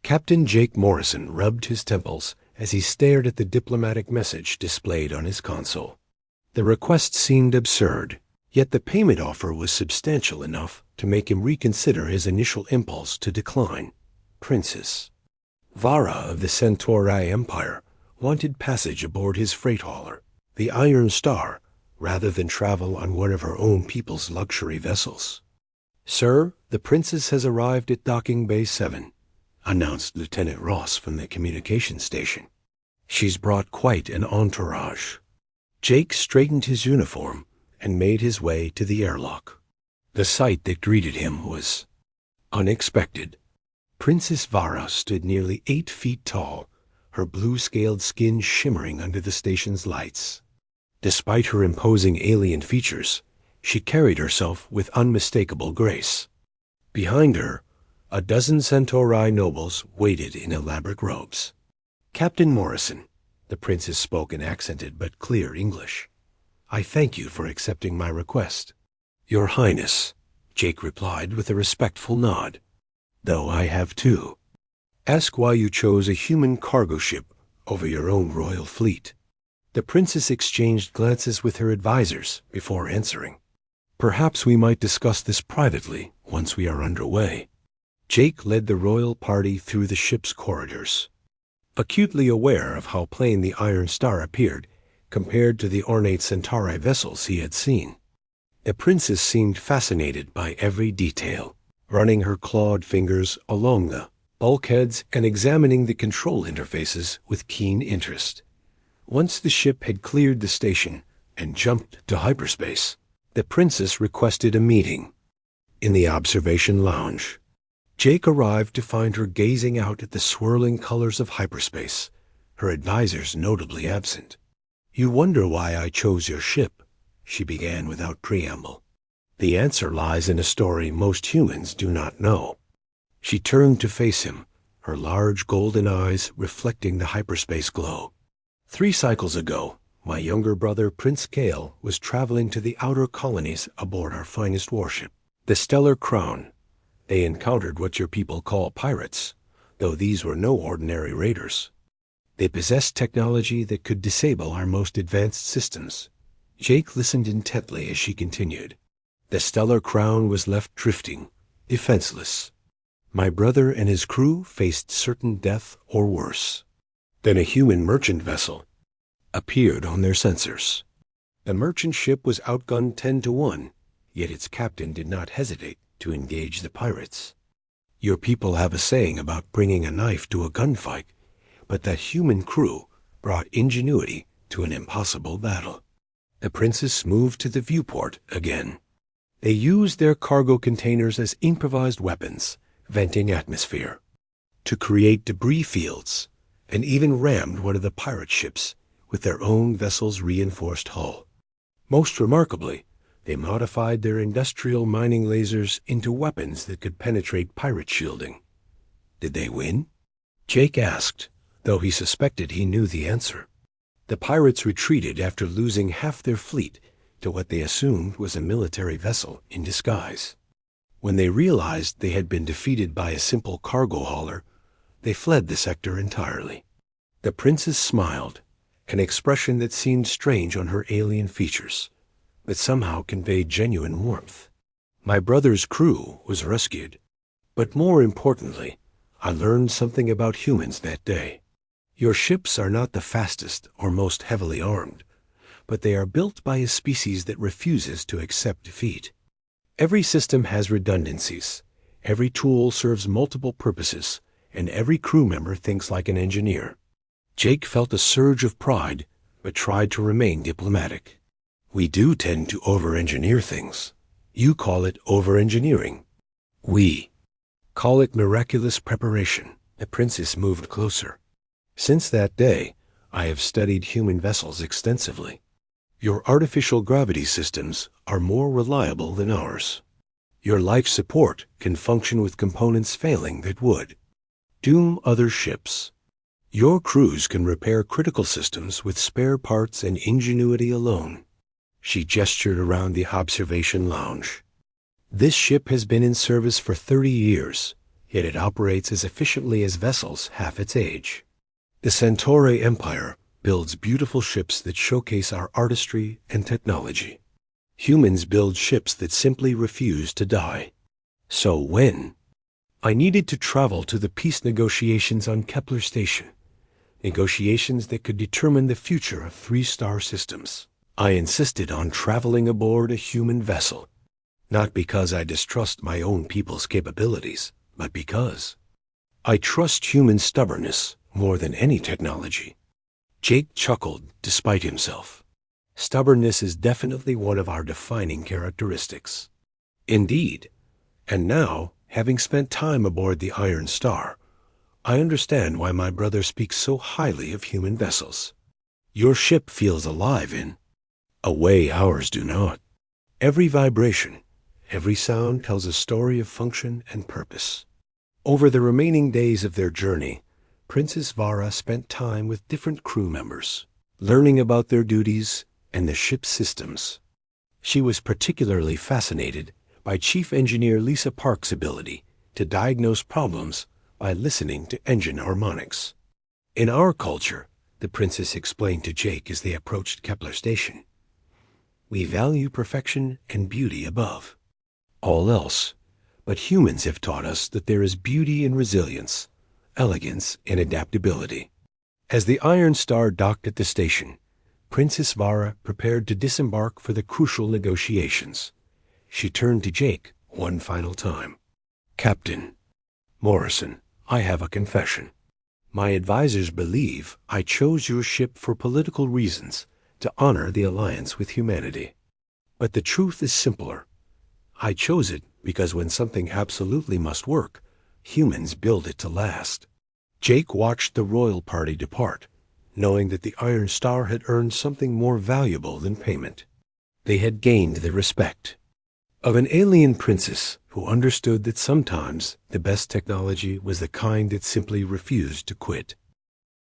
Captain Jake Morrison rubbed his temples as he stared at the diplomatic message displayed on his console. The request seemed absurd, yet the payment offer was substantial enough to make him reconsider his initial impulse to decline. Princess Vara of the Centauri Empire wanted passage aboard his freight hauler, the Iron Star, rather than travel on one of her own people's luxury vessels. "Sir, the princess has arrived at Docking Bay 7, announced Lieutenant Ross from the communication station. "She's brought quite an entourage." Jake straightened his uniform and made his way to the airlock. The sight that greeted him was unexpected. Princess Vara stood nearly 8 feet tall, her blue-scaled skin shimmering under the station's lights. Despite her imposing alien features, she carried herself with unmistakable grace. Behind her, a dozen Centauri nobles waited in elaborate robes. "Captain Morrison," the princess spoke in accented but clear English, "I thank you for accepting my request." "Your Highness," Jake replied with a respectful nod, "though I have too. Ask why you chose a human cargo ship over your own royal fleet." The princess exchanged glances with her advisors before answering. "Perhaps we might discuss this privately once we are underway." Jake led the royal party through the ship's corridors. Acutely aware of how plain the Iron Star appeared compared to the ornate Centauri vessels he had seen, the princess seemed fascinated by every detail, running her clawed fingers along the bulkheads and examining the control interfaces with keen interest. Once the ship had cleared the station and jumped to hyperspace, the princess requested a meeting. In the observation lounge, Jake arrived to find her gazing out at the swirling colors of hyperspace, her advisors notably absent. "You wonder why I chose your ship," she began without preamble. "The answer lies in a story most humans do not know." She turned to face him, her large golden eyes reflecting the hyperspace glow. 3 cycles ago, my younger brother Prince Gale was traveling to the outer colonies aboard our finest warship, the Stellar Crown. They encountered what your people call pirates, though these were no ordinary raiders. They possessed technology that could disable our most advanced systems. Jake listened intently as she continued. The Stellar Crown was left drifting, defenseless. My brother and his crew faced certain death or worse. Then a human merchant vessel appeared on their sensors. The merchant ship was outgunned 10 to 1, yet its captain did not hesitate to engage the pirates. Your people have a saying about bringing a knife to a gunfight, but that human crew brought ingenuity to an impossible battle. The princess moved to the viewport again. They used their cargo containers as improvised weapons, venting atmosphere, to create debris fields, and even rammed one of the pirate ships with their own vessel's reinforced hull. Most remarkably, they modified their industrial mining lasers into weapons that could penetrate pirate shielding. Did they win? Jake asked, though he suspected he knew the answer. The pirates retreated after losing half their fleet to what they assumed was a military vessel in disguise. When they realized they had been defeated by a simple cargo hauler, they fled the sector entirely. The princess smiled, an expression that seemed strange on her alien features, but somehow conveyed genuine warmth. My brother's crew was rescued, but more importantly, I learned something about humans that day. Your ships are not the fastest or most heavily armed, but they are built by a species that refuses to accept defeat. Every system has redundancies, every tool serves multiple purposes, and every crew member thinks like an engineer. Jake felt a surge of pride, but tried to remain diplomatic. We do tend to over-engineer things. You call it over-engineering. We call it miraculous preparation. The princess moved closer. Since that day, I have studied human vessels extensively. Your artificial gravity systems are more reliable than ours. Your life support can function with components failing that would doom other ships. Your crews can repair critical systems with spare parts and ingenuity alone. She gestured around the observation lounge. This ship has been in service for 30 years, yet it operates as efficiently as vessels half its age. The Centauri Empire builds beautiful ships that showcase our artistry and technology. Humans build ships that simply refuse to die. So when I needed to travel to the peace negotiations on Kepler Station, negotiations that could determine the future of 3-star systems, I insisted on traveling aboard a human vessel, not because I distrust my own people's capabilities, but because I trust human stubbornness more than any technology. Jake chuckled despite himself. Stubbornness is definitely one of our defining characteristics. Indeed. And now, having spent time aboard the Iron Star, I understand why my brother speaks so highly of human vessels. Your ship feels alive in a way ours do not. Every vibration, every sound tells a story of function and purpose. Over the remaining days of their journey, Princess Vara spent time with different crew members, learning about their duties and the ship's systems. She was particularly fascinated by Chief Engineer Lisa Park's ability to diagnose problems by listening to engine harmonics. In our culture, the princess explained to Jake as they approached Kepler Station, we value perfection and beauty above all else, but humans have taught us that there is beauty in resilience, elegance and adaptability. As the Iron Star docked at the station, Princess Vara prepared to disembark for the crucial negotiations. She turned to Jake one final time. Captain Morrison, I have a confession. My advisors believe I chose your ship for political reasons to honor the alliance with humanity. But the truth is simpler. I chose it because when something absolutely must work, humans build it to last. Jake watched the royal party depart, knowing that the Iron Star had earned something more valuable than payment. They had gained the respect of an alien princess who understood that sometimes the best technology was the kind that simply refused to quit.